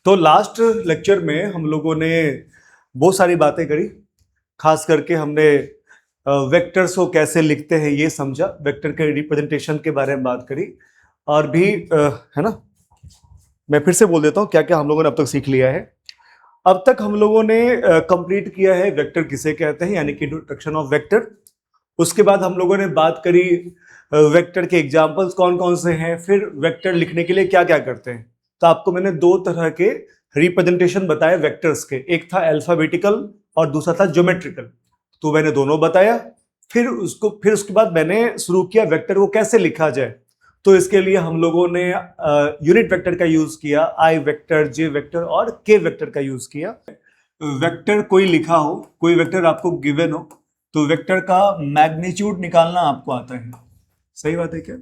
तो last lecture में हम लोगों ने बहुत सारी बातें करी। खास करके हमने वेक्टर्स को कैसे लिखते हैं ये समझा, वेक्टर के रिप्रेजेंटेशन के बारे में बात करी, और भी है ना। मैं फिर से बोल देता हूँ क्या क्या हम लोगों ने अब तक सीख लिया है। अब तक हम लोगों ने कंप्लीट किया है वेक्टर किसे कहते हैं, यानी कि इंट्रोडक्शन ऑफ वेक्टर। उसके बाद हम लोगों ने बात करी वेक्टर के एग्जाम्पल्स कौन कौन से हैं, फिर वेक्टर लिखने के लिए क्या क्या करते हैं। तो आपको मैंने दो तरह के रिप्रेजेंटेशन बताए वेक्टर्स के, एक था अल्फाबेटिकल और दूसरा था ज्योमेट्रिकल। तो मैंने दोनों बताया। फिर उसके बाद मैंने शुरू किया वेक्टर को कैसे लिखा जाए। तो इसके लिए हम लोगों ने यूनिट वेक्टर का यूज किया, आई वेक्टर, जे वेक्टर और के वेक्टर का यूज किया। वेक्टर कोई लिखा हो, कोई वेक्टर आपको गिवन हो, तो वेक्टर का मैग्नीट्यूड निकालना आपको आता है। सही बात है क्या?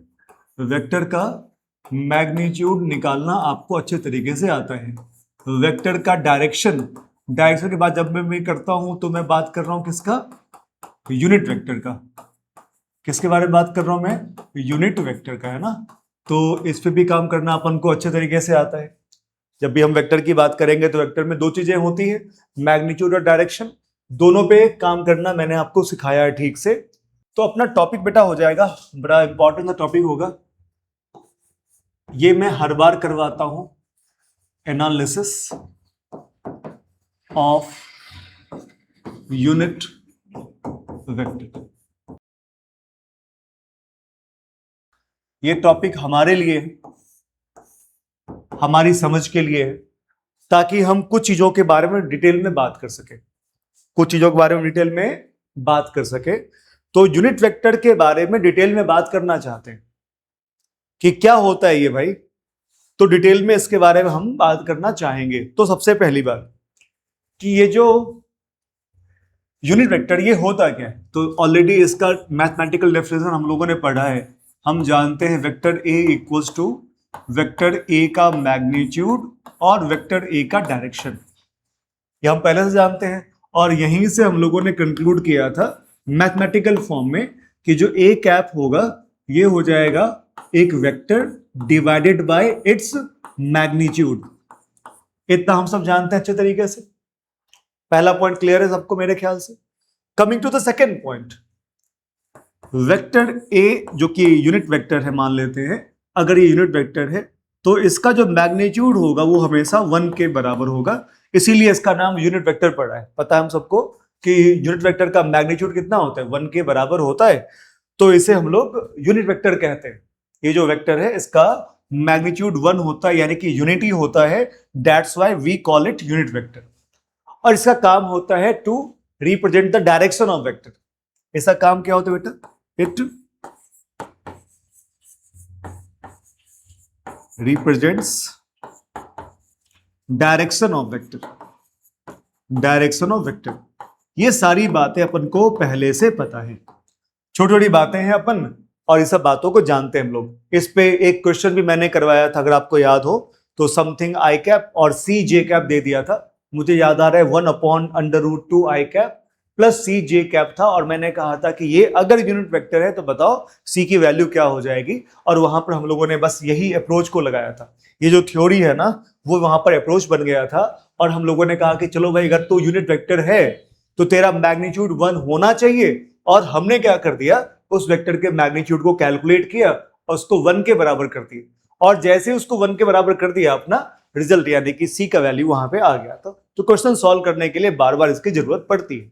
वेक्टर का मैग्नीट्यूड निकालना आपको अच्छे तरीके से आता है। वेक्टर का डायरेक्शन के बाद जब मैं करता हूं तो मैं बात कर रहा हूं किसका? यूनिट वेक्टर का। किसके बारे में बात कर रहा हूं मैं? यूनिट वेक्टर का, है ना। तो इस पे भी काम करना अपन को अच्छे तरीके से आता है। जब भी हम वेक्टर की बात करेंगे तो वेक्टर में दो चीजें होती है, मैग्नीट्यूड और डायरेक्शन। दोनों पे काम करना मैंने आपको सिखाया है ठीक से। तो अपना टॉपिक बेटा हो जाएगा, बड़ा इंपॉर्टेंट टॉपिक होगा ये, मैं हर बार करवाता हूं, एनालिसिस ऑफ यूनिट वेक्टर। ये टॉपिक हमारे लिए, हमारी समझ के लिए है, ताकि हम कुछ चीजों के बारे में डिटेल में बात कर सके, कुछ चीजों के बारे में डिटेल में बात कर सके। तो यूनिट वेक्टर के बारे में डिटेल में बात करना चाहते हैं कि क्या होता है ये भाई, तो डिटेल में इसके बारे में हम बात करना चाहेंगे। तो सबसे पहली बात कि ये जो यूनिट वेक्टर ये होता क्या है, तो ऑलरेडी इसका मैथमेटिकल डेफिनेशन हम लोगों ने पढ़ा है। हम जानते हैं vector A equals to vector A का मैग्नीट्यूड और वेक्टर ए का डायरेक्शन, ये हम पहले से जानते हैं। और यहीं से हम लोगों ने कंक्लूड किया था मैथमेटिकल फॉर्म में कि जो ए कैप होगा ये हो जाएगा एक vector divided by its magnitude. इतना हम सब जानते हैं अच्छे तरीके से। पहला पॉइंट क्लियर है सबको मेरे ख्याल से। Coming to the second point, vector A जो कि यूनिट वेक्टर है मान लेते हैं, अगर ये यूनिट वेक्टर है तो इसका जो मैग्नीट्यूड होगा वो हमेशा 1 के बराबर होगा, इसीलिए इसका नाम यूनिट वेक्टर पड़ा है। पता है हम सबको कि यूनिट वेक्टर का मैग्नीट्यूड कितना होता है? 1 के बराबर होता है। तो इसे हम लोग यूनिट वेक्टर कहते हैं। ये जो वेक्टर है इसका मैग्नीट्यूड 1 होता है, यानी कि यूनिटी होता है, that's why we call it unit vector. और इसका काम होता है to represent the direction of vector. इसका काम क्या होता है बेटा? It represents direction of vector, direction of vector. ये सारी बातें अपन को पहले से पता है, छोटी छोटी बातें हैं अपन, और इस सब बातों को जानते हैं हम लोग। इस पे एक क्वेश्चन भी मैंने करवाया था, अगर आपको याद हो तो, समथिंग आई कैप और सी जे कैप दे दिया था। मुझे याद आ रहा है 1/√2 आई कैप प्लस सी जे कैप था, और मैंने कहा था कि ये अगर यूनिट वेक्टर है तो बताओ सी की वैल्यू क्या हो जाएगी। और वहां पर हम लोगों ने बस यही अप्रोच को लगाया था। ये जो थ्योरी है ना वो वहां पर अप्रोच बन गया था, और हम लोगों ने कहा कि चलो भाई अगर तू यूनिट वेक्टर है तो तेरा मैग्नीट्यूड 1 होना चाहिए। और हमने क्या कर दिया, उस वेक्टर के मैग्नीट्यूड को कैलकुलेट किया और उसको 1 के बराबर कर दिया, और जैसे उसको 1 के बराबर कर दिया अपना रिजल्ट यानी कि सी का वैल्यू वहां पे आ गया था। तो क्वेश्चन सॉल्व करने के लिए बार बार इसकी जरूरत पड़ती है।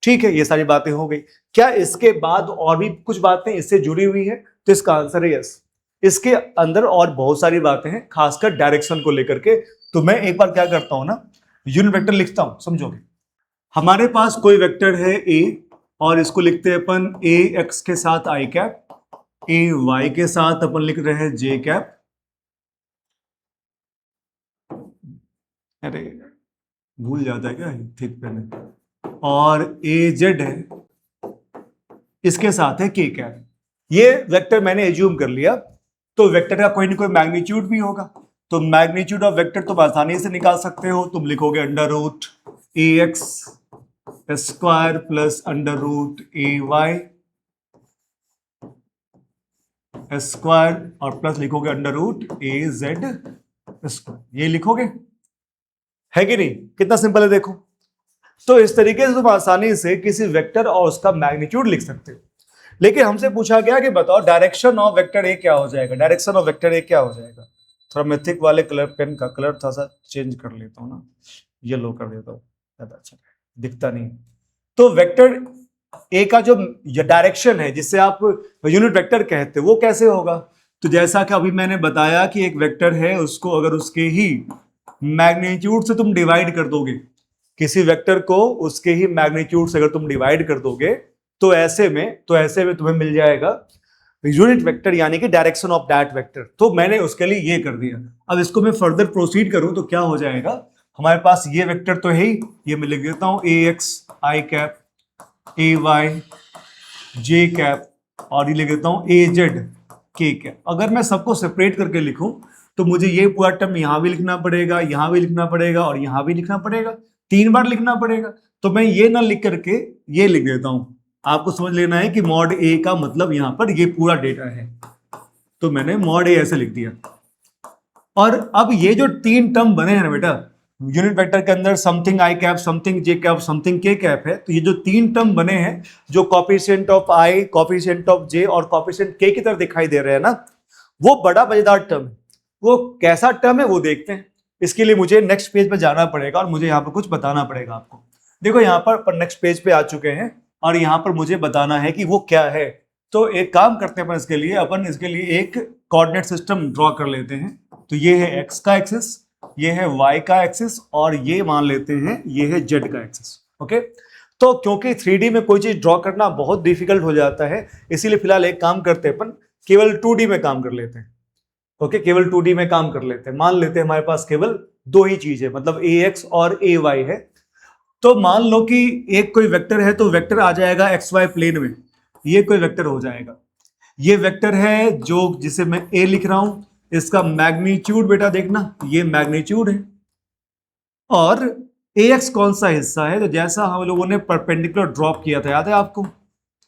ठीक है, ये सारी बातें हो गई। क्या इसके बाद और भी कुछ बातें इससे जुड़ी हुई है? तो इसका आंसर है यस। इसके अंदर और बहुत सारी बातें हैं, खासकर डायरेक्शन को लेकर के। तो मैं एक बार क्या करता हूं ना, यूनिट वेक्टर लिखता हूं, समझोगे। हमारे पास कोई वेक्टर है ए, और इसको लिखते हैं अपन ए एक्स के साथ आई कैप, ए वाई के साथ अपन लिख रहे हैं जे कैप, अरे भूल जाता है क्या ठीक पहले, और ए जेड है इसके साथ है के कैप। ये वेक्टर मैंने एज्यूम कर लिया। तो वेक्टर का कोई ना कोई मैग्नीट्यूड भी होगा, तो मैग्नीट्यूड ऑफ वेक्टर तुम आसानी से निकाल सकते हो। तुम लिखोगे √ax square plus √ay square, और प्लस लिखोगे √az स्क्वायर, ये लिखोगे। है कि नहीं? कितना सिंपल है देखो। तो इस तरीके से तुम आसानी से किसी वेक्टर और उसका मैग्नीट्यूड लिख सकते हो। लेकिन हमसे पूछा गया कि बताओ डायरेक्शन ऑफ वेक्टर ए क्या हो जाएगा, डायरेक्शन ऑफ वेक्टर ए क्या हो जाएगा। थोड़ा मैं थिक वाले कलर पेन का कलर थोड़ा सा चेंज कर लेता हूँ ना, येलो कर देता हूँ, ज्यादा अच्छा दिखता नहीं। तो वेक्टर ए का जो डायरेक्शन है जिससे आप यूनिट वेक्टर कहते हैं वो कैसे होगा। तो जैसा कि अभी मैंने बताया कि एक वेक्टर है, उसको अगर उसके ही मैग्नीट्यूड से तुम डिवाइड कर दोगे, किसी वेक्टर को उसके ही मैग्नीट्यूड से अगर तुम डिवाइड कर दोगे तो ऐसे में तुम्हें मिल जाएगा यूनिट वेक्टर, यानी कि डायरेक्शन ऑफ दैट वेक्टर। तो मैंने उसके लिए ये कर दिया। अब इसको मैं फर्दर प्रोसीड करूं तो क्या हो जाएगा, हमारे पास ये वेक्टर तो है ही, ये मैं लिख देता हूं ए एक्स आई कैप, ए वाई जे कैप, और ये लिख देता हूं ए जेड के कैप। अगर मैं सबको सेपरेट करके लिखूं तो मुझे ये पूरा टर्म यहां भी लिखना पड़ेगा, यहां भी लिखना पड़ेगा और यहां भी लिखना पड़ेगा, 3 बार लिखना पड़ेगा। तो मैं ये ना लिख करके ये लिख देता हूं। आपको समझ लेना है कि मॉड ए का मतलब यहां पर ये पूरा डेटा है, तो मैंने मॉड ए ऐसे लिख दिया। और अब ये जो 3 टर्म बने हैं ना बेटा, यूनिट वेक्टर के अंदर something I cap, something J cap, something K cap है, तो ये जो 3 टर्म बने हैं जो coefficient of I, coefficient of J और कॉफिशिएंट के की तरह दिखाई दे रहे हैं ना, वो बड़ा मजेदार टर्म है। वो कैसा टर्म है वो देखते हैं। इसके लिए मुझे नेक्स्ट पेज पे जाना पड़ेगा और मुझे यहाँ पर कुछ बताना पड़ेगा आपको। देखो यहाँ पर नेक्स्ट पेज पे आ चुके हैं और यहाँ पर मुझे बताना है कि वो क्या है। तो एक काम करते हैं अपन इसके लिए एक कोऑर्डिनेट सिस्टम ड्रॉ कर लेते हैं। तो ये है एक्स का एक्सिस, ये है वाई का एक्सिस और ये मान लेते हैं ये है जेड का एक्सिस। ओके, तो क्योंकि 3D में कोई चीज ड्रॉ करना बहुत डिफिकल्ट हो जाता है, इसीलिए फिलहाल एक काम करते हैं, अपन केवल 2D में काम कर लेते हैं। ओके, केवल 2D में काम कर लेते हैं। मान लेते हैं हमारे पास केवल 2 ही चीज है, मतलब ax और ay है। तो मान लो कि एक कोई वेक्टर है, तो वेक्टर आ जाएगा xy प्लेन में, ये कोई वेक्टर हो जाएगा। ये वेक्टर है जो जिसे मैं a लिख रहा हूं, इसका मैग्नीट्यूड बेटा देखना ये मैग्नीट्यूड है। और ax कौन सा हिस्सा है, तो जैसा हम लोगों ने परपेंडिकुलर ड्रॉप किया था, याद है आपको?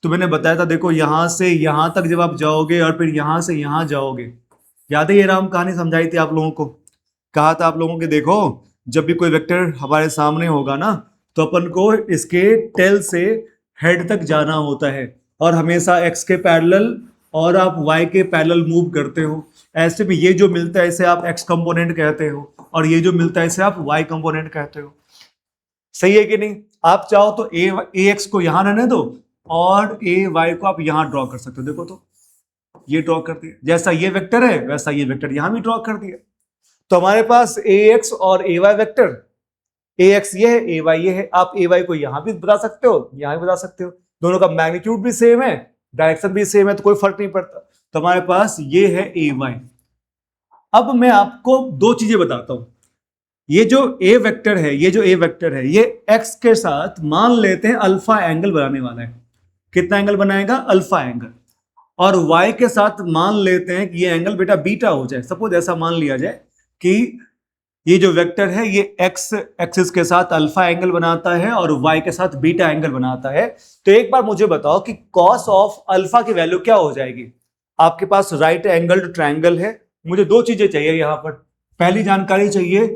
तो मैंने बताया था देखो यहां से यहां तक जब आप जाओगे और फिर यहां से यहां जाओगे, याद है ये राम कहानी समझाई थी आप लोगों को, कहा था आप लोगों के देखो जब भी कोई वेक्टर हमारे सामने होगा ना तो अपन को इसके टेल से हेड तक जाना होता है और हमेशा एक्स के पैरेलल और आप वाई के पैरेलल मूव करते हो। ऐसे में ये जो मिलता है इसे आप एक्स कंपोनेंट कहते हो और ये जो मिलता है इसे आप वाई कंपोनेंट कहते हो। सही है कि नहीं? आप चाहो तो ए एक्स को यहां रहने दो और ए वाई को आप यहां ड्रॉ कर सकते हो। देखो तो ये ड्रॉ कर दिया, जैसा ये वेक्टर है वैसा ये वेक्टर यहां भी ड्रॉ कर दिया। तो हमारे पास ए एक्स और ए वाई वेक्टर, ए एक्स ये है, ए वाई ये है। आप ए वाई को यहां भी बता सकते हो, यहां भी बता सकते हो, दोनों का मैग्नीट्यूड भी सेम है, डायरेक्शन भी सेम है, तो कोई फर्क नहीं पड़ता। तो हमारे पास ये है ए वाई। अब मैं आपको 2 चीजें बताता हूं। ये जो ए वेक्टर है, ये एक्स के साथ मान लेते हैं अल्फा एंगल बनाने वाला है। कितना एंगल बनाएगा? Alpha angle. और y के साथ मान लेते हैं कि ये एंगल बेटा बीटा हो जाए। सपोज ऐसा मान लिया जाए कि ये जो वेक्टर है ये x एक्सिस के साथ अल्फा एंगल बनाता है और y के साथ बीटा एंगल बनाता है। तो एक बार मुझे बताओ कि cos ऑफ अल्फा की वैल्यू क्या हो जाएगी। आपके पास राइट एंगल ट्रायंगल है, मुझे 2 चीजें चाहिए यहां पर। पहली जानकारी चाहिए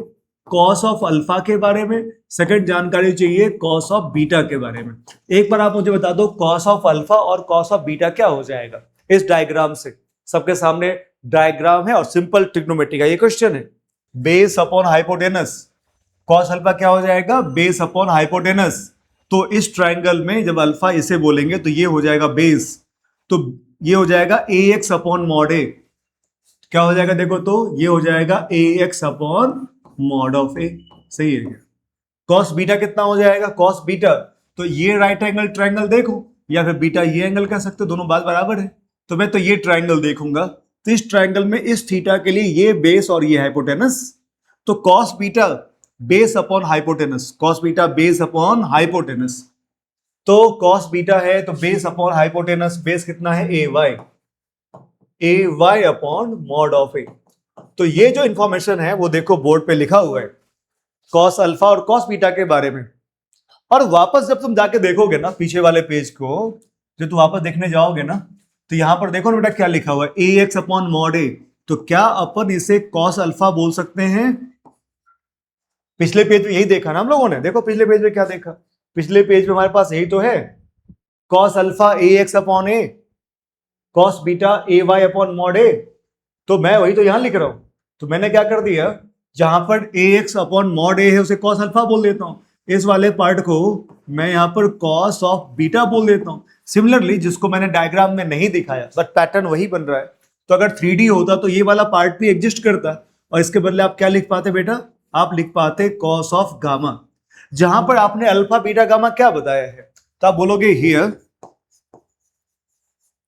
cos ऑफ अल्फा के बारे में, सेकंड जानकारी चाहिए cos ऑफ बीटा के बारे में। एक बार आप मुझे बता दो cos ऑफ अल्फा और cos ऑफ बीटा क्या हो जाएगा इस डायग्राम से। सबके सामने डायग्राम है और सिंपल ट्रिग्नोमेट्री का ये क्वेश्चन है। Base upon hypotenuse, cos alpha क्या हो जाएगा? Base upon hypotenuse. तो इस ट्रायंगल में जब अल्फा इसे बोलेंगे तो ये हो जाएगा बेस, तो ये हो जाएगा ए एक्स अपॉन मॉड ए। क्या हो जाएगा देखो तो ये हो जाएगा ए एक्स अपॉन मॉड ऑफ ए। सही है। कॉस बीटा कितना हो जाएगा? कॉस बीटा तो ये राइट एंगल ट्रायंगल देखो, या फिर बीटा ये एंगल कह सकते हो, दोनों बात बराबर है। तो मैं तो ये ट्रायंगल देखूंगा, तो इस ट्रायंगल में इस थीटा के लिए ये बेस और ये हाइपोटेनस, तो cos beta base upon hypotenuse, cos beta base upon hypotenuse. तो कॉस बीटा है तो बेस अपॉन हाइपोटेनस, बेस कितना है? ए वाई अपॉन मॉड ऑफ ए। तो ये जो इंफॉर्मेशन है वो देखो बोर्ड पे लिखा हुआ है कॉस अल्फा और कॉस बीटा के बारे में। और वापस जब तुम जाके देखोगे ना पीछे वाले पेज को, जब तुम वापस देखने जाओगे ना तो यहां पर देखो ना बेटा क्या लिखा हुआ है, ए एक्स अपॉन मॉड ए। तो क्या अपन इसे कॉस अल्फा बोल सकते हैं? पिछले पेज में यही देखा ना हम लोगों ने, देखो पिछले पेज में क्या देखा, पिछले पेज में हमारे पास यही तो है, cos alpha A x upon A, cos beta A y upon mod A. तो मैं वही तो यहां लिख रहा हूं, तो मैंने क्या कर दिया, जहां पर ए एक्स अपॉन मॉड ए है उसे कॉस अल्फा बोल देता हूं, इस वाले पार्ट को मैं यहां पर कॉस ऑफ बीटा बोल देता हूं। सिमिलरली जिसको मैंने डायग्राम में नहीं दिखाया बट पैटर्न वही बन रहा है, तो अगर 3D होता तो ये वाला पार्ट भी एग्जिस्ट करता, और इसके बदले आप क्या लिख पाते बेटा, आप लिख पाते कॉस ऑफ गामा। जहां पर आपने अल्फा बीटा गामा क्या बताया है, तो आप बोलोगे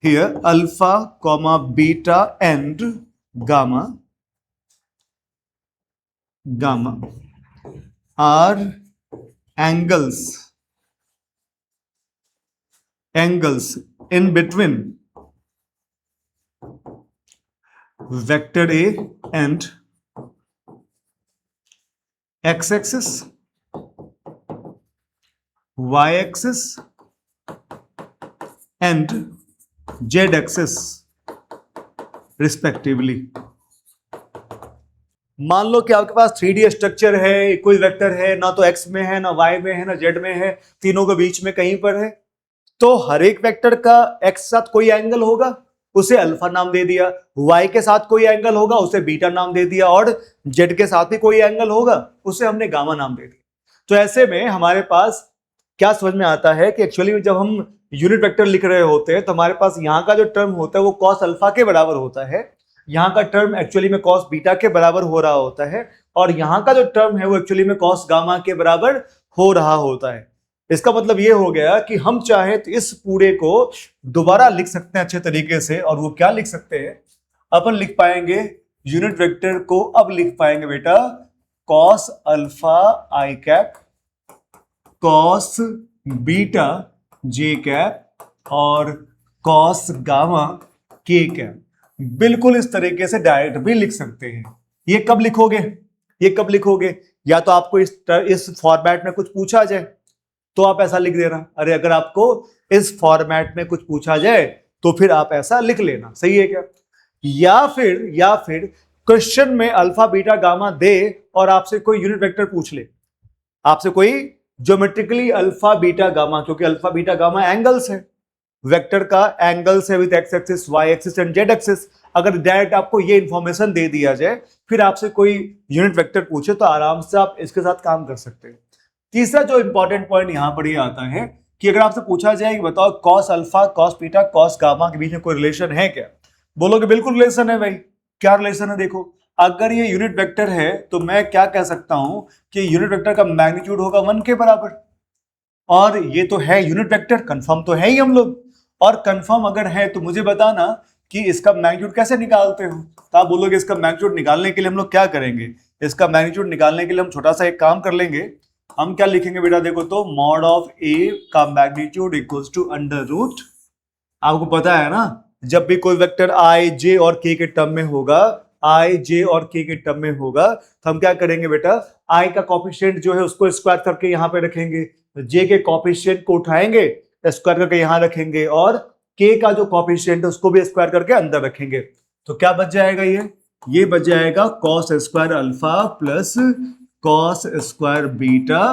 here alpha comma beta and gamma are angles in between vector A and x-axis, y-axis and z-axis respectively। मान लो कि आपके पास 3D स्ट्रक्चर है, कोई वेक्टर है, ना तो x में है, ना y में है, ना z में है, तीनों के बीच में कहीं पर है, तो हर एक वेक्टर का x के साथ कोई एंगल होगा, उसे अल्फा नाम दे दिया, y के साथ कोई एंगल होगा, उसे बीटा नाम दे दिया, और z के साथ भी कोई एंगल होगा, उसे हमने गामा नाम दे दिया। तो ऐसे में हमारे पास क्या समझ में आता है कि एक्चुअली जब हम यूनिट वेक्टर लिख रहे होते हैं तो हमारे पास यहाँ का जो टर्म होता है वो कॉस अल्फा के बराबर होता है, यहाँ का टर्म एक्चुअली में कॉस बीटा के बराबर हो रहा होता है, और यहाँ का जो टर्म है वो एक्चुअली में कॉस गामा के बराबर हो रहा होता है। इसका मतलब ये हो गया कि हम चाहे तो इस पूरे को दोबारा लिख सकते हैं अच्छे तरीके से, और वो क्या लिख सकते हैं, अपन लिख पाएंगे यूनिट वेक्टर को, अब लिख पाएंगे बेटा कॉस अल्फा आई कैप, कॉस बीटा जे कैप और कॉस गामा के कैप। बिल्कुल इस तरीके से डायरेक्ट भी लिख सकते हैं। ये कब लिखोगे, या तो आपको इस फॉर्मेट में कुछ पूछा जाए तो आप ऐसा लिख देना, अरे अगर आपको इस फॉर्मेट में कुछ पूछा जाए तो फिर आप ऐसा लिख लेना, सही है क्या। या फिर क्वेश्चन में अल्फा बीटा गामा दे और आपसे कोई यूनिट वेक्टर पूछ ले, आपसे कोई ज्योमेट्रिकली अल्फा बीटा गामा, क्योंकि अल्फा बीटा गामा एंगल्स है, वेक्टर का एंगल्स है with X axis, Y axis and Z axis. अगर डायरेक्ट आपको ये इंफॉर्मेशन दे दिया जाए, फिर आपसे कोई यूनिट वेक्टर पूछे तो आराम से आप इसके साथ काम कर सकते हैं। तीसरा जो इंपॉर्टेंट पॉइंट यहां पर ये आता है कि अगर आपसे पूछा जाए कि बताओ cos alpha cos beta cos gamma के बीच में कोई रिलेशन है क्या, बोलोगे बिल्कुल रिलेशन है भाई। क्या रिलेशन है, देखो अगर ये यूनिट वेक्टर है तो मैं क्या कह सकता हूं कि यूनिट वेक्टर का मैग्नीट्यूड होगा 1 के बराबर, और ये तो है यूनिट वेक्टर, कंफर्म तो है ही हम लोग, और कंफर्म अगर है तो मुझे बताना कि इसका मैग्नीट्यूड कैसे निकालते हो। तो आप बोलोगे इसका मैग्नीट्यूड निकालने के लिए हम लोग क्या करेंगे, इसका मैग्नीट्यूड निकालने के लिए हम छोटा सा एक काम कर लेंगे, हम क्या लिखेंगे बेटा, देखो तो मॉड ऑफ ए का magnitude equals to under root, आपको पता है ना जब भी कोई वेक्टर आई जे और के के टर्म में होगा, आई जे और के के टर्म में होगा, तो हम क्या करेंगे बेटा, आई का कॉफिशिएंट जो है उसको स्क्वायर करके यहाँ पे रखेंगे, जे के कॉफिशिएंट को उठाएंगे स्क्वायर करके यहाँ रखेंगे, और के का जो कॉफिशिएंट है उसको भी स्क्वायर करके अंदर रखेंगे। तो क्या बच जाएगा, ये बच जाएगा cos square alpha plus cos square beta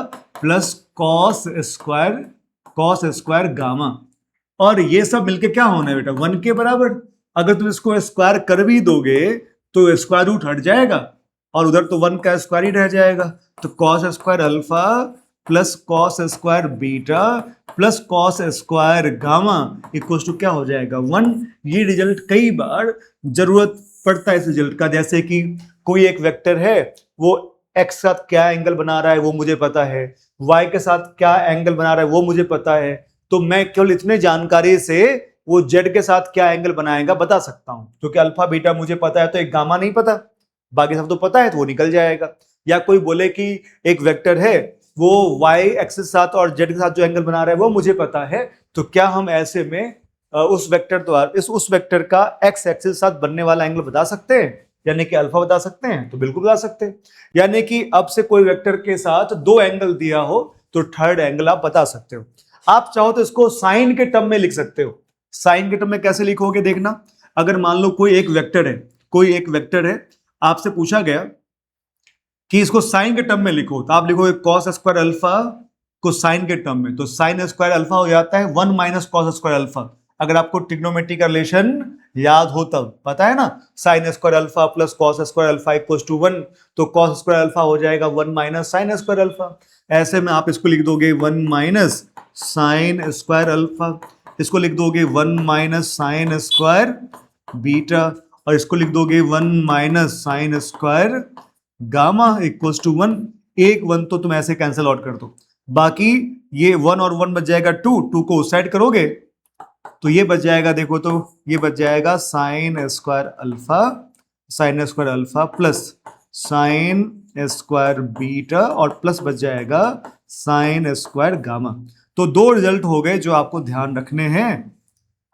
plus cos square gamma, और ये सब मिलके क्या होना है बेटा 1 के बराबर। अगर तुम इसको स्क्वायर कर भी दोगे तो स्क्वायर रूट हट जाएगा और उधर तो 1 का स्क्वायर ही रह जाएगा, तो cos square alpha plus cos square beta plus cos square gamma equal to क्या हो जाएगा 1। ये रिजल्ट कई बार जरूरत पड़ता है इस रिजल्ट का, जैसे कि कोई एक वेक्टर है वो एक्स के साथ क्या एंगल बना रहा है वो मुझे पता है, वाई के साथ क्या एंगल बना रहा है वो मुझे पता है, तो मैं केवल इतने जानकारी से वो जेड के साथ क्या एंगल बनाएगा बता सकता हूं, क्योंकि अल्फा बीटा मुझे पता है तो एक गामा नहीं पता, बाकी सब तो पता है तो वो निकल जाएगा। या कोई बोले कि एक वेक्टर है वो वाई एक्सिस के साथ और जेड के साथ जो एंगल बना रहा है वो मुझे पता है, तो क्या हम ऐसे में उस वेक्टर द्वारा उस वेक्टर का एक्स एक्सिस के साथ बनने वाला एंगल बता सकते हैं, यानी कि अल्फा बता सकते हैं, तो बिल्कुल बता सकते हैं। यानी कि अब से कोई वेक्टर के साथ 2 एंगल दिया हो तो थर्ड एंगल आप बता सकते हो। आप चाहो तो इसको साइन के टर्म में लिख सकते हो। साइन के टर्म में कैसे लिखोगे देखना, अगर मान लो कोई एक वेक्टर है आपसे पूछा गया कि इसको साइन के टर्म में लिखो तो आप लिखोगे कॉस स्क्वायर अल्फा को साइन के टर्म में, तो साइन स्क्वायर अल्फा हो जाता है 1 माइनस कॉस स्क्वायर अल्फा। अगर आपको ट्रिग्नोमेट्री का रिलेशन याद हो तब, पता है ना, sine square alpha plus cos square alpha equals to 1, तो कॉस स्क्वायर अल्फा हो जाएगा 1 माइनस साइन स्क्वायर अल्फा। ऐसे में आप इसको लिख दोगे 1 माइनस साइन स्क्वायर अल्फा, इसको लिख दोगे 1 माइनस साइन स्क्वायर बीटा, और इसको लिख दोगे 1 minus sine square gamma equals to 1। एक 1 तो तुम ऐसे कैंसिल आउट कर दो, बाकी ये 1 और 1 बच जाएगा 2 को उस साइड करोगे तो ये बच जाएगा, देखो तो ये बच जाएगा sign square alpha plus sine square beta और प्लस बच जाएगा साइन स्क्वायर गामा। तो दो रिजल्ट हो गए जो आपको ध्यान रखने हैं।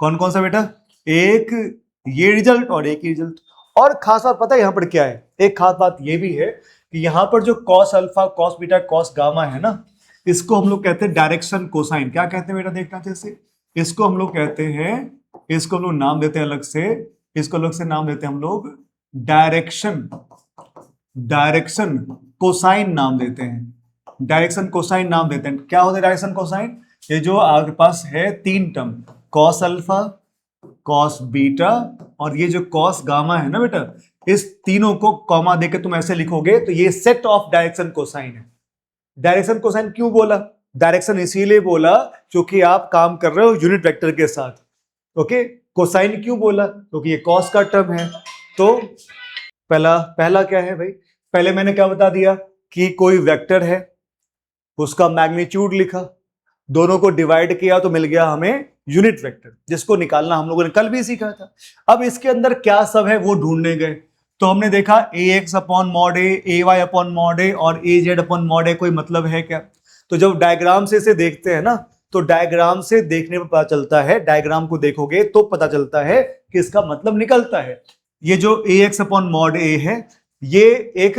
कौन कौन सा बेटा? एक ये रिजल्ट और एक ही रिजल्ट। और खास बात पता है यहाँ पर क्या है? एक खास बात ये भी है कि यहाँ पर जो cos alpha cos beta cos gamma है ना, इसको हम लोग कहते हैं डायरेक्शन कोसाइन। क्या कहते हैं बेटा? देखना जैसे इसको हम लोग कहते हैं, इसको हम लोग नाम देते हैं अलग से, इसको अलग से नाम देते हैं हम लोग डायरेक्शन कोसाइन नाम देते हैं। डायरेक्शन कोसाइन नाम देते हैं। क्या होता है डायरेक्शन कोसाइन? ये जो आपके पास है तीन term, cos alpha cos beta और ये जो कॉस गामा है ना बेटा, इस तीनों को कॉमा देकर तुम ऐसे लिखोगे तो ये सेट ऑफ डायरेक्शन कोसाइन है। डायरेक्शन कोसाइन क्यों बोला? डायरेक्शन इसीलिए बोला क्योंकि आप काम कर रहे हो यूनिट वेक्टर के साथ। ओके, कोसाइन क्यों बोला? क्योंकि ये कॉस का टर्म है। तो पहला क्या है भाई? पहले मैंने क्या बता दिया कि कोई वेक्टर है, उसका मैग्नीट्यूड लिखा, दोनों को डिवाइड किया तो मिल गया हमें यूनिट वेक्टर, जिसको निकालना हम लोगों ने कल भी सीखा था। अब इसके अंदर क्या सब है वो ढूंढने गए तो हमने देखा ax अपॉन मॉड ए, ay अपॉन मॉड ए और az अपॉन मॉड ए। कोई मतलब है क्या? तो जब डायग्राम से इसे देखते हैं ना, तो डायग्राम से देखने पर पता चलता है, डायग्राम को देखोगे तो पता चलता है कि इसका मतलब निकलता है। ये जो ax अपॉन मॉड ए है, ये एक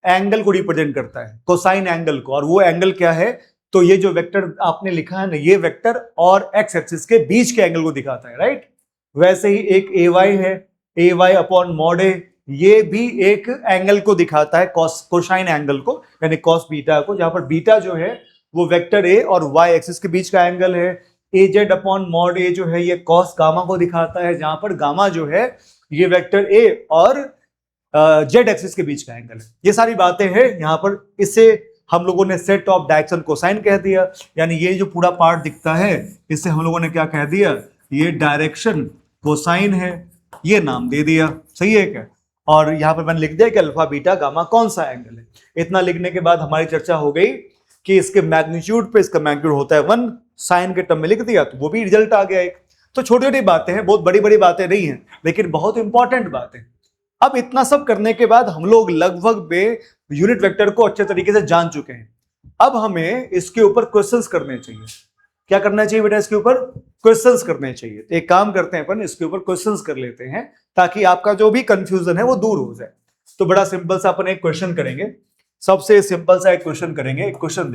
एंगल को रिप्रेजेंट करता है, कोसाइन एंगल को। और वो एंगल क्या है? तो ये जो वेक्टर आपने लिखा है ना, ये वेक्टर और एक्स एक्सिस के बीच के एंगल को दिखाता है, राइट? वैसे ही एक ay है, ay अपॉन मॉड ए, ये भी एक एंगल को दिखाता है, कोसाइन एंगल को, यानी कॉस बीटा को, जहां पर बीटा जो है वो वेक्टर ए और वाई एक्सिस के बीच का एंगल है। az अपॉन मॉड ए जो है ये कॉस गामा को दिखाता है, जहां पर गामा जो है ये वेक्टर ए और जेड एक्सिस के बीच का एंगल है। ये सारी बातें हैं यहाँ पर। इससे हम लोगों ने सेट ऑफ डायरेक्शन कोसाइन कह दिया, यानी ये जो पूरा पार्ट दिखता है इससे हम लोगों ने क्या कह दिया? ये डायरेक्शन कोसाइन है, ये नाम दे दिया। सही है क्या? और यहाँ पर मैंने लिख दिया कि अल्फा बीटा गामा कौन सा एंगल है। इतना लिखने के बाद हमारी चर्चा हो गई कि इसके मैग्नीट्यूड पे इसका मैग्नीट्यूड होता है 1, साइन के टर्म में लिख दिया तो वो भी रिजल्ट आ गया एक। तो छोटी छोटी बातें हैं, बहुत बड़ी बड़ी बातें नहीं हैं, लेकिन बहुत इंपॉर्टेंट बातें। अब इतना सब करने के बाद हम लोग लगभग यूनिट वेक्टर को अच्छे तरीके से जान चुके हैं। अब हमें इसके ऊपर क्वेश्चंस करने चाहिए। क्या करना चाहिए बेटा? इसके ऊपर क्वेश्चंस करने चाहिए। तो एक काम करते हैं अपन, इसके ऊपर क्वेश्चंस कर लेते हैं ताकि आपका जो भी कंफ्यूजन है वो दूर हो जाए। तो बड़ा सिंपल सा अपन एक क्वेश्चन करेंगे, सबसे सिंपल सा एक क्वेश्चन करेंगे। एक क्वेश्चन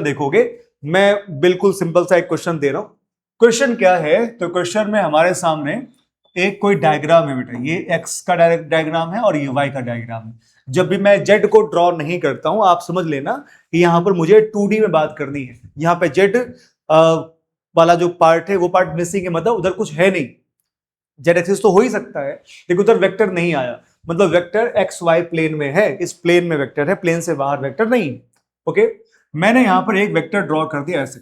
देखोगे, मैं बिल्कुल सिंपल सा एक क्वेश्चन दे रहा हूं। क्वेश्चन क्या है? तो क्वेश्चन में हमारे सामने एक कोई डायग्राम है बेटा, ये एक्स का डायग्राम है और ये वाई का डायग्राम है। जब भी मैं जेड को ड्रॉ नहीं करता हूं, आप समझ लेना कि यहां पर मुझे 2D में बात करनी है। यहां पे जेड वाला जो पार्ट है वो पार्ट मिसिंग है, मतलब उधर कुछ है नहीं। जेड एक्सिस तो हो ही सकता है लेकिन उधर वेक्टर नहीं आया, मतलब वेक्टर एक्स वाई प्लेन में है, इस प्लेन में वेक्टर है, प्लेन से बाहर वेक्टर नहीं। ओके, मैंने यहां पर एक वेक्टर ड्रॉ कर दिया ऐसे,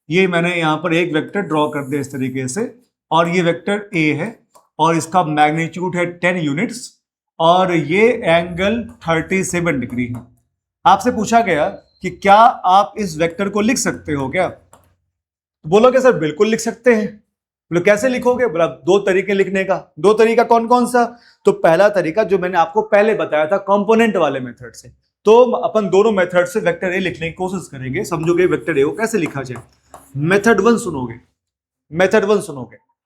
ये मैंने यहां पर एक वेक्टर ड्रॉ कर दिया इस तरीके से, और ये वेक्टर ए है और इसका मैग्नीट्यूड है 10 यूनिट्स और ये एंगल 37 डिग्री है। आपसे पूछा गया कि क्या आप इस वेक्टर को लिख सकते हो क्या? तो बोलोगे सर बिल्कुल लिख सकते हैं। बोलो कैसे लिखोगे? बोला दो तरीके लिखने का। दो तरीका कौन कौन सा? तो पहला तरीका जो मैंने आपको पहले बताया था, कंपोनेंट वाले मेथड से। तो अपन दोनों मेथड से वेक्टर ए लिखने की कोशिश करेंगे। समझोगे वेक्टर ए को कैसे लिखा जाए। मेथड वन सुनोगे,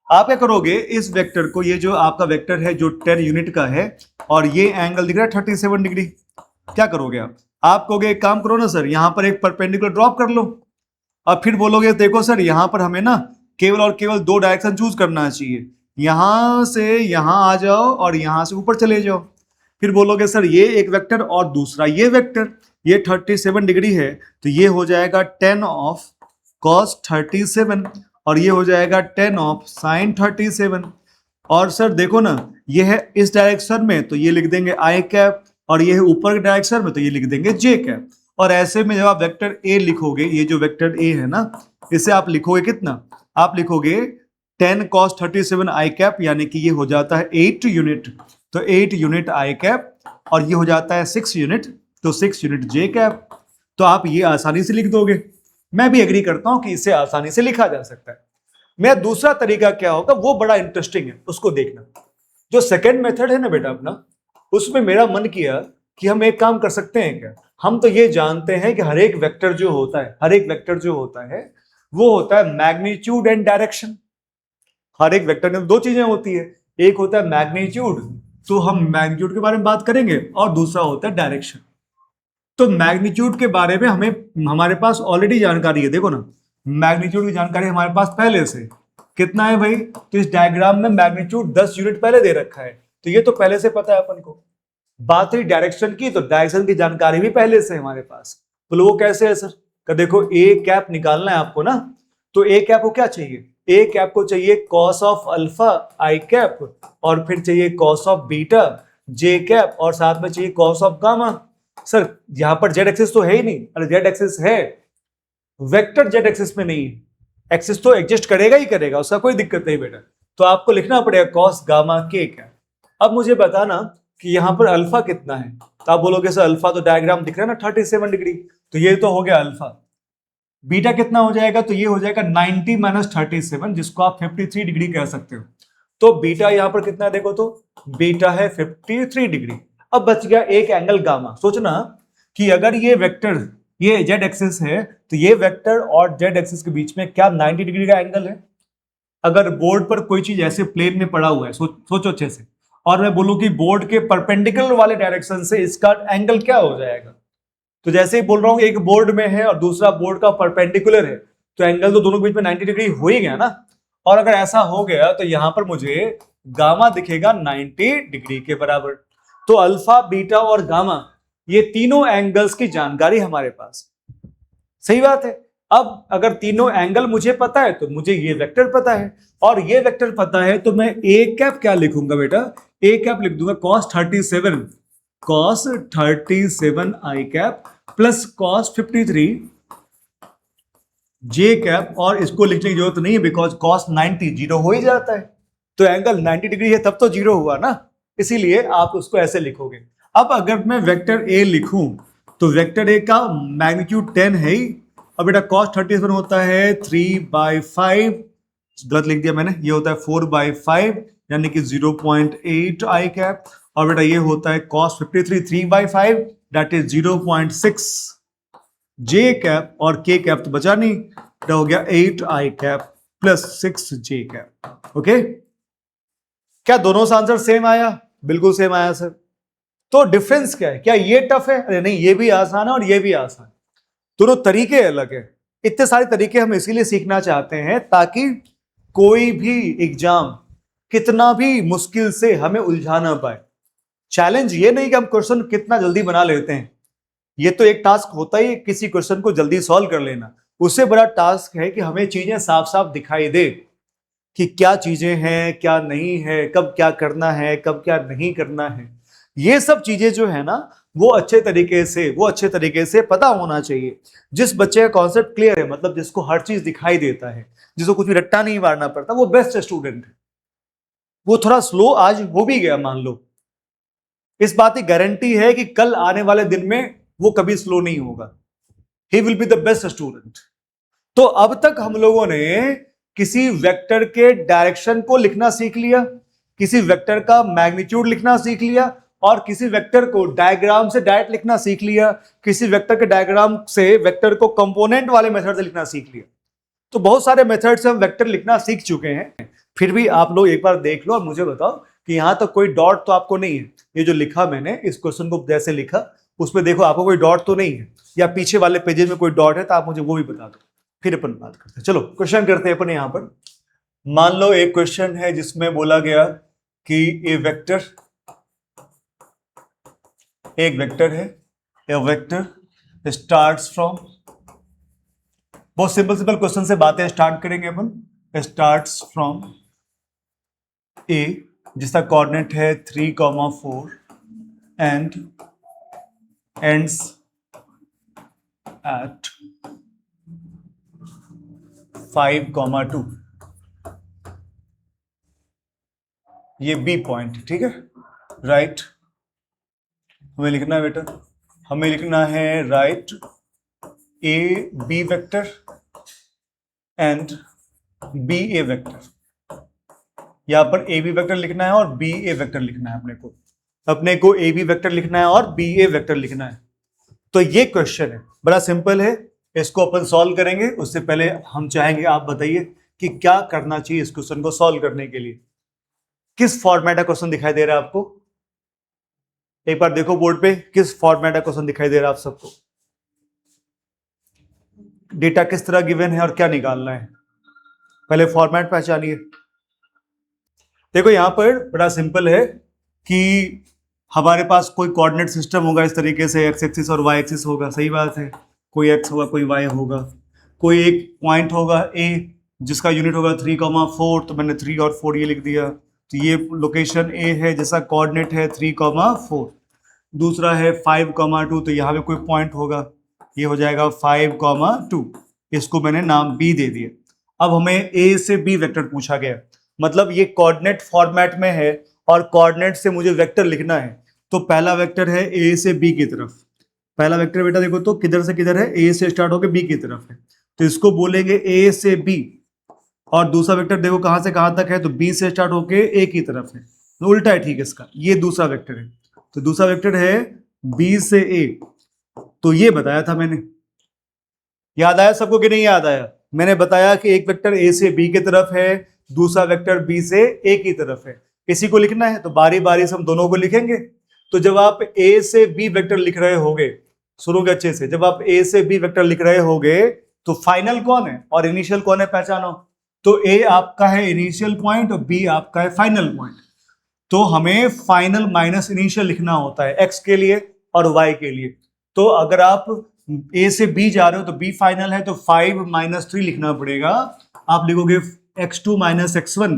आप क्या करोगे? इस वेक्टर को, ये जो आपका वेक्टर है जो 10 यूनिट का है और ये एंगल दिख रहा है 37 डिग्री, क्या करोगे आप कहोगे एक काम करो ना सर, यहां पर एक परपेंडिकुलर ड्रॉप कर लो। अब फिर बोलोगे देखो सर यहां पर हमें ना केवल और केवल दो डायरेक्शन चूज करना चाहिए, यहां से यहां आ जाओ और यहां से ऊपर चले जाओ। फिर बोलोगे सर ये एक वेक्टर और दूसरा ये वेक्टर, ये 37 डिग्री है तो ये हो जाएगा 10 ऑफ cos 37 और ये हो जाएगा 10 ऑफ sin 37। और सर देखो ना ये है इस डायरेक्शन में तो ये लिख देंगे आई कैप, और ये है ऊपर के डायरेक्शन में तो ये लिख देंगे जे कैप। और ऐसे में जब आप वेक्टर ए लिखोगे, ये जो वेक्टर ए है ना, इसे आप लिखोगे कितना, आप लिखोगे 10 cos 37 आई कैप, यानी कि ये हो जाता है 8 यूनिट, तो 8 यूनिट आई कैप, और ये हो जाता है 6 यूनिट, तो 6 यूनिट जे कैप। तो आप ये आसानी से लिख दोगे। मैं भी एग्री करता हूं कि इसे आसानी से लिखा जा सकता है। मेरा दूसरा तरीका क्या होगा वो बड़ा इंटरेस्टिंग है, उसको देखना। जो सेकंड मेथड है ना बेटा अपना, उसमें मेरा मन किया कि हम एक काम कर सकते हैं क्या, हम तो ये जानते हैं कि हर एक वेक्टर जो होता है, हर एक वेक्टर जो होता है वो होता है मैग्नीट्यूड एंड डायरेक्शन। हर एक वेक्टर में दो चीजें होती है, एक होता है मैग्नीट्यूड, तो हम मैग्नीट्यूड के बारे में बात करेंगे, और दूसरा होता है डायरेक्शन। तो मैग्नीट्यूड के बारे में हमें हमारे पास ऑलरेडी जानकारी है। देखो ना मैग्नीट्यूड की जानकारी हमारे पास पहले से कितना है भाई, तो इस डायग्राम में मैग्नीट्यूड 10 यूनिट पहले दे रखा है, तो ये तो पहले से पता है अपन को। बात रही डायरेक्शन की, तो डायरेक्शन की जानकारी भी पहले से हमारे पास। बोलो वो कैसे है सर, का देखो ए कैप निकालना है आपको ना, तो ए कैप को क्या चाहिए, ए कैप को चाहिए cos of alpha I cap, और फिर चाहिए cos of beta J cap, और साथ में चाहिए कॉस ऑफ गामा। सर यहां पर जेड एक्सिस तो है ही नहीं, अरे जेड एक्सिस है, वेक्टर जेड एक्सिस में नहीं है, एक्सिस तो एग्जिस्ट करेगा ही करेगा, उसका कोई दिक्कत नहीं बेटा। तो आपको लिखना पड़ेगा कॉस गामा के कैप। अब मुझे बताना कि यहां पर अल्फा कितना है, तो आप बोलोगे सर अल्फा तो डायग्राम दिख रहा है ना 37 डिग्री, तो ये तो हो गया अल्फा। बीटा कितना हो जाएगा, तो ये हो जाएगा 90 माइनस 37, जिसको आप 53 डिग्री कह सकते हो। तो बीटा यहां पर कितना है देखो, तो बीटा है 53 डिग्री। अब बच गया एक एंगल गामा। सोचना कि अगर ये वेक्टर ये जेड एक्सिस है, तो ये वेक्टर और जेड एक्सिस के बीच में क्या 90 डिग्री का एंगल है। अगर बोर्ड पर कोई चीज ऐसे प्लेन में पड़ा हुआ है, सोचो अच्छे से, और मैं बोलूं कि बोर्ड के परपेंडिकुलर वाले डायरेक्शन से इसका एंगल क्या हो जाएगा, तो जैसे ही बोल रहा हूं एक बोर्ड में है और दूसरा बोर्ड का परपेंडिकुलर है, तो एंगल तो दोनों के बीच में 90 डिग्री हो ही गया ना। और अगर ऐसा हो गया तो यहां पर मुझे गामा दिखेगा 90 डिग्री के बराबर। तो अल्फा बीटा और गामा ये तीनों एंगल्स की जानकारी हमारे पास। सही बात है। अब अगर तीनों एंगल मुझे पता है तो मुझे ये वेक्टर पता है, और ये वेक्टर पता है, तो मैं ए कैप क्या लिखूंगा बेटा, ए कैप लिख दूंगा cos 37 आई कैप प्लस cos 53 जे कैप, और इसको लिखने की जरूरत नहीं है बिकॉज cos 90 जीरो हो ही जाता है, तो एंगल 90 डिग्री है तब तो जीरो हुआ ना, इसीलिए आप उसको ऐसे लिखोगे। अब अगर मैं वेक्टर ए लिखूं तो वेक्टर ए का मैग्नीट्यूड 10 है ही, अब बेटा cos 37 होता है 3/5, गलत लिख दिया मैंने, ये होता है 4/5 यानी कि 0.8 आई कैप, और बेटा ये होता है cos 53 3/5 that is 0.6 J cap, और के कैप तो बचा नहीं, बेटा हो गया 8 आई कैप प्लस 6 जे कैप। ओके, क्या दोनों का आंसर सेम आया? बिल्कुल सेम आया सर। तो डिफरेंस क्या है, क्या ये टफ है? अरे नहीं, ये भी आसान है और ये भी आसान है, दोनों तरीके अलग है। इतने सारे तरीके हम इसीलिए सीखना चाहते हैं ताकि कोई भी एग्जाम कितना भी मुश्किल से हमें उलझा ना पाए। चैलेंज ये नहीं कि हम क्वेश्चन कितना जल्दी बना लेते हैं, ये तो एक टास्क होता ही किसी क्वेश्चन को जल्दी सॉल्व कर लेना, उससे बड़ा टास्क है कि हमें चीजें साफ साफ दिखाई दे कि क्या चीजें हैं क्या नहीं है, कब क्या करना है कब क्या नहीं करना है। ये सब चीजें जो है ना वो अच्छे तरीके से पता होना चाहिए। जिस बच्चे का कॉन्सेप्ट क्लियर है, मतलब जिसको हर चीज दिखाई देता है, जिसको कुछ भी रट्टा नहीं मारना पड़ता, वो बेस्ट स्टूडेंट है। वो थोड़ा स्लो आज हो भी गया मान लो, इस बात की गारंटी है कि कल आने वाले दिन में वो कभी स्लो नहीं होगा। He will be the best student. तो अब तक हम लोगों ने किसी वेक्टर के डायरेक्शन को लिखना सीख लिया, किसी वेक्टर का मैग्नीट्यूड लिखना सीख लिया, और किसी वेक्टर को डायग्राम से डायरेक्ट लिखना सीख लिया, किसी वेक्टर के डायग्राम से वेक्टर को कंपोनेंट वाले मेथड से लिखना सीख लिया। तो बहुत सारे मेथड से हम वेक्टर लिखना सीख चुके हैं। फिर भी आप लोग एक बार देख लो और मुझे बताओ कि यहां तक कोई डॉट तो आपको नहीं है। ये जो लिखा मैंने इस क्वेश्चन को जैसे लिखा उसमें देखो आपको कोई डॉट तो नहीं है, या पीछे वाले पेजेस में कोई डॉट है तो आप मुझे वो भी बता दो, फिर अपन बात करते हैं। चलो क्वेश्चन करते हैं अपन। यहां पर मान लो एक क्वेश्चन है जिसमें बोला गया कि ए वेक्टर एक वेक्टर है, ए वेक्टर स्टार्ट्स फ्रॉम, बहुत सिंपल सिंपल क्वेश्चन से बातें स्टार्ट करेंगे अपन। स्टार्ट्स फ्रॉम ए जिसका कोऑर्डिनेट है 3,4 एंड एंड्स एट 5,2। ये बी पॉइंट, ठीक है, राइट। हमें लिखना है बेटा, हमें लिखना है right A B vector and B A vector. यहां पर ए बी वेक्टर लिखना है और बी ए वेक्टर लिखना है अपने को ए बी वेक्टर लिखना है और बी ए वेक्टर लिखना है। तो ये क्वेश्चन है, बड़ा सिंपल है, इसको अपन सॉल्व करेंगे। उससे पहले हम चाहेंगे आप बताइए कि क्या करना चाहिए इस क्वेश्चन को सॉल्व करने के लिए। किस फॉर्मेट का क्वेश्चन दिखाई दे रहा है आपको? एक बार देखो बोर्ड पे, किस फॉर्मेट का क्वेश्चन दिखाई दे रहा है आप सबको? डेटा किस तरह गिवन है और क्या निकालना है, पहले फॉर्मेट पहचानिए। देखो यहां पर बड़ा सिंपल है कि हमारे पास कोई कोऑर्डिनेट सिस्टम होगा इस तरीके से, एक्स एक्सिस और वाई एक्सिस होगा, सही बात है, कोई एक्स होगा कोई वाई होगा, कोई एक पॉइंट होगा ए जिसका यूनिट होगा 3,4, तो मैंने 3 और 4 ये लिख दिया, तो ये लोकेशन ए है जिसका कोऑर्डिनेट है 3,4। दूसरा है 5,2, तो यहाँ पे कोई पॉइंट होगा, ये हो जाएगा 5,2, इसको मैंने नाम बी दे दिया। अब हमें ए से बी वेक्टर पूछा गया, मतलब ये कोऑर्डिनेट फॉर्मेट में है और कोऑर्डिनेट से मुझे वेक्टर लिखना है। तो पहला वेक्टर है ए से बी की तरफ, पहला वेक्टर बेटा देखो तो किधर से किधर है, ए से स्टार्ट होकर बी की तरफ है, तो इसको बोलेंगे ए से बी। और दूसरा वेक्टर देखो कहां से कहां तक है, तो बी से स्टार्ट होके ए की तरफ है, तो उल्टा है, ठीक है इसका, ये दूसरा वेक्टर है। तो दूसरा वेक्टर है बी से ए, तो ये बताया था मैंने, याद आया सबको कि नहीं याद आया? मैंने बताया कि एक वेक्टर ए से बी की तरफ है, दूसरा वेक्टर बी से ए की तरफ है, इसी को लिखना है, तो बारी बारी से हम दोनों को लिखेंगे। तो जब आप ए से बी वेक्टर लिख रहे होगे, सुनोगे अच्छे से, जब आप ए से बी वेक्टर लिख रहे होगे तो फाइनल कौन है और इनिशियल कौन है पहचानो। तो ए आपका है इनिशियल पॉइंट और बी आपका है फाइनल पॉइंट। तो हमें फाइनल माइनस इनिशियल लिखना होता है एक्स के लिए और वाई के लिए। तो अगर आप ए से बी जा रहे हो तो बी फाइनल है, तो 5 - 3 लिखना पड़ेगा। आप लिखोगे x2 - x1,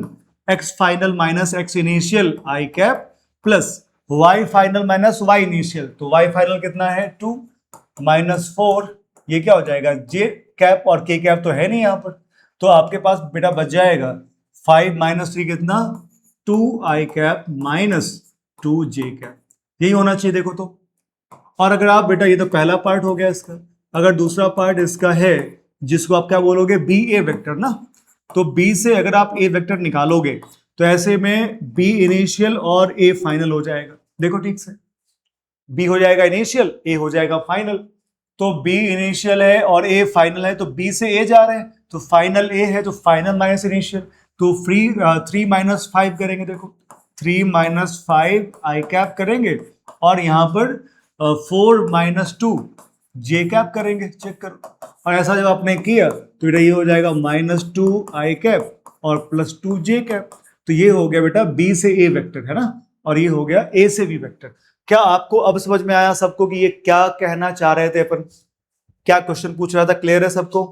x final minus x initial I cap plus y final minus y initial, तो y फाइनल कितना है 2 - 4, ये क्या हो जाएगा j कैप, और k कैप तो है नहीं यहाँ पर, तो आपके पास बेटा बच जाएगा 5 - 3 कितना 2 आई कैप माइनस 2 j कैप, यही होना चाहिए देखो तो। और अगर आप बेटा, ये तो पहला पार्ट हो गया इसका, अगर दूसरा पार्ट इसका है जिसको आप क्या बोलोगे बी ए वेक्टर ना, तो बी से अगर आप ए वेक्टर निकालोगे तो ऐसे में बी इनिशियल और ए फाइनल हो जाएगा। देखो ठीक से, बी हो जाएगा इनिशियल, ए हो जाएगा फाइनल। तो बी इनिशियल है और ए फाइनल है, तो बी से ए जा रहे हैं तो फाइनल ए है, तो फाइनल माइनस इनिशियल, तो 3 - 5 करेंगे, देखो 3 - 5 आई कैप करेंगे, और यहाँ पर 4 - 2 जे कैप करेंगे, चेक करो। और ऐसा जब आपने किया तो ये हो जाएगा -2 आई कैप और +2 जे कैप। तो ये हो गया बेटा बी से ए वेक्टर, है ना, और ये हो गया ए से बी वेक्टर। क्या आपको अब समझ में आया सबको कि ये क्या कहना चाह रहे थे अपन, क्या क्वेश्चन पूछ रहा था? क्लियर है सबको?